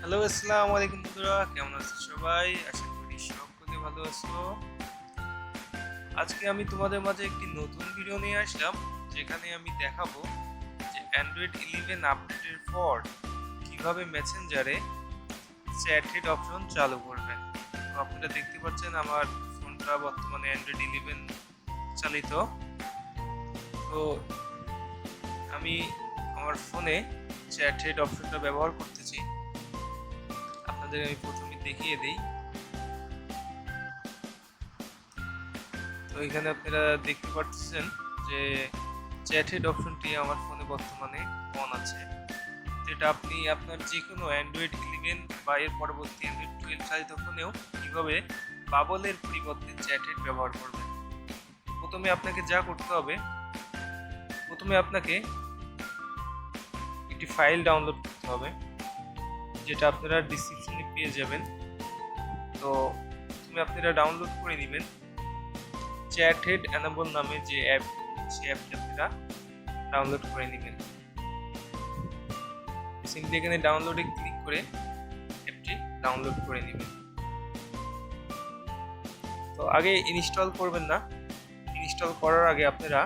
Hello, আসসালামু আলাইকুম বন্ধুরা, কেমন আছো সবাই? আশা করি সকলে ভালো আছো। আজকে আমি তোমাদের মাঝে একটি নতুন ভিডিও নিয়ে আসলাম, যেখানে আমি দেখাবো যে অ্যান্ড্রয়েড 11 আপডেটের পর কিভাবে মেসেঞ্জারে চ্যাট হেড অপশন চালু করবেন। তো আপনারা দেখতে পাচ্ছেন আমার ফোনটা বর্তমানে অ্যান্ড্রয়েড 11 চালিত। তো আমি আমার ফোনে চ্যাট হেড অপশনটা ব্যবহার করতেছি। আপনাদের আমি প্রথমে দেখিয়ে দিই। তো এখানে আপনারা দেখতে পাচ্ছেন যে চ্যাট হেড অপশনটি আমার ফোনে বর্তমানে অন আছে, যেটা আপনি আপনার যে কোনো অ্যান্ড্রয়েড 11 বা এর পরবর্তী অ্যান্ড্রয়েড 12 চালিত ফোনেও কীভাবে বাবলের পরিবর্তে চ্যাট হেড ব্যবহার করবেন। প্রথমে আপনাকে যা করতে হবে, প্রথমে আপনাকে একটি ফাইল ডাউনলোড করতে হবে, যেটা আপনারা ডিসক্রিপশনে পেয়ে যাবেন। তো প্রথমে আপনারা ডাউনলোড করে নেবেন ChatHeadEnabler নামে যে অ্যাপ, সেই অ্যাপটি আপনারা ডাউনলোড করে নেবেন। সিম্পলি এখানে ডাউনলোডে ক্লিক করে অ্যাপটি ডাউনলোড করে নেবেন। তো আগে ইনস্টল করবেন না, ইনস্টল করার আগে আপনারা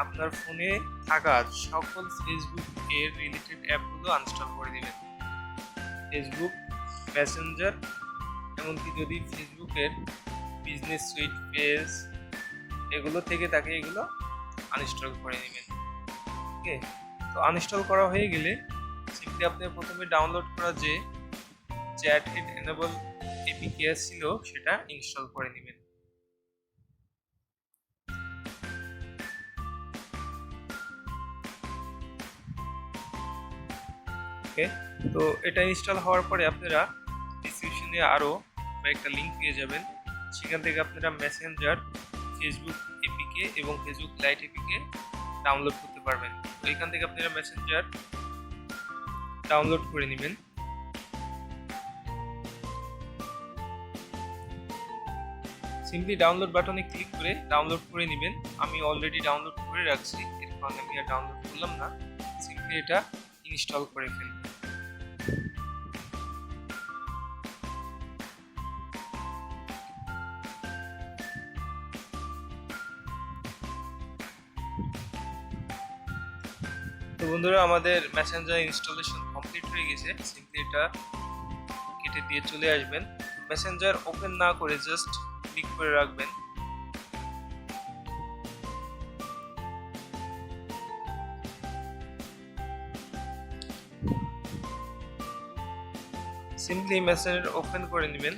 আপনার ফোনে থাকা সকল ফেসবুক এর রিলেটেড অ্যাপগুলো আনইনস্টল করে নেবেন। ফেসবুক, মেসেঞ্জার, এমনকি যদি ফেসবুকের বিজনেস সুইট পেজ এগুলো থেকে থাকে, এগুলো আনইনস্টল করে নেবেন। ওকে, তো আনইনস্টল করা হয়ে গেলে সিম্পলি আপনি প্রথমে ডাউনলোড করা যে ChatHeadEnabler এপিকে ছিল সেটা ইনস্টল করে নেবেন। ওকে, তো এটা ইনস্টল হওয়ার পরে আপনারা ডিসক্রিপশনে আরও কয়েকটা লিঙ্ক পেয়ে যাবেন। সেখান থেকে আপনারা মেসেঞ্জার, ফেসবুক এপিকে এবং ফেসবুক লাইট এপিকে ডাউনলোড করতে পারবেন। তো এখান থেকে আপনারা মেসেঞ্জার ডাউনলোড করে নেবেন। সিম্পলি ডাউনলোড বাটনে ক্লিক করে ডাউনলোড করে নেবেন। আমি অলরেডি ডাউনলোড করে রাখছি, এর কারণে আমি আর ডাউনলোড করলাম না। সিম্পলি এটা ইনস্টল করে ফেলবেন। তো বন্ধুরা, আমাদের মেসেঞ্জার ইনস্টলেশন কমপ্লিট হয়ে গেছে। সিম্পলি এটা কেটে দিয়ে চলে আসবেন। মেসেঞ্জার ওপেন না করে জাস্ট ক্লিক করে রাখবেন। সিম্পলি মেসেঞ্জার ওপেন করে নেবেন।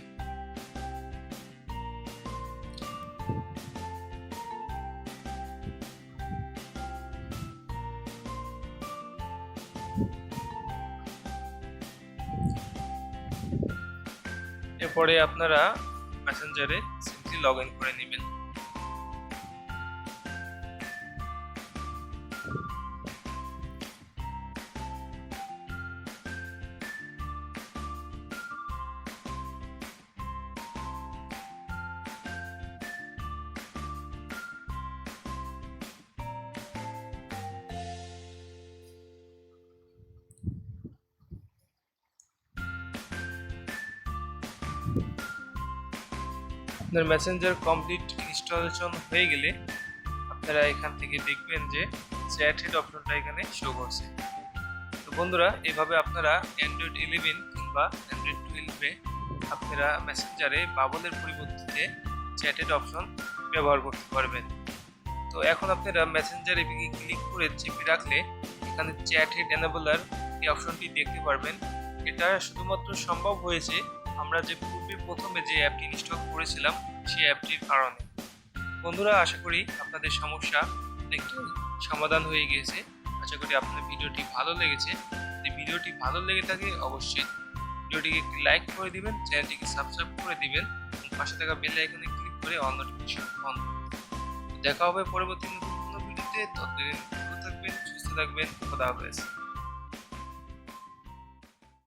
এরপরে আপনারা মেসেঞ্জারে সিম্পলি লগ ইন করে নেবেন। আপনার মেসেঞ্জার কমপ্লিট ইনস্টলেশন হয়ে গেলে আপনারা এখান থেকে দেখবেন যে চ্যাট হেড অপশনটা এখানে শো করছে। তো বন্ধুরা, এভাবে আপনারা অ্যান্ড্রয়েড 11 কিংবা অ্যান্ড্রয়েড 12-এ আপনারা মেসেঞ্জারে বাবলের পরিবর্তে চ্যাট হেড অপশন ব্যবহার করতে পারবেন। তো এখন আপনারা মেসেঞ্জার এপিকে ক্লিক করে চেপে রাখলে এখানে চ্যাট হেড এনেবলার এই অপশনটি দেখতে পারবেন। এটা শুধুমাত্র সম্ভব হয়েছে আমরা যে পূর্বে প্রথমে যে অ্যাপটি ইনস্টল করেছিলাম সেই অ্যাপটির কারণে। বন্ধুরা, আশা করি আপনাদের সমস্যা একটু সমাধান হয়ে গিয়েছে। আশা করি আপনার ভিডিওটি ভালো লেগেছে। যদি ভিডিওটি ভালো লেগে থাকে অবশ্যই ভিডিওটিকে একটি লাইক করে দিবেন, চ্যানেলটিকে সাবস্ক্রাইব করে দিবেন এবং পাশে থাকা বেল আইকনে ক্লিক করে অল নোটিফিকেশন অন করবেন। দেখা হবে পরবর্তী নতুন কোনো ভিডিওতে। ততদিন ভালো থাকবেন, সুস্থ থাকবেন। খোদা হাফেজ।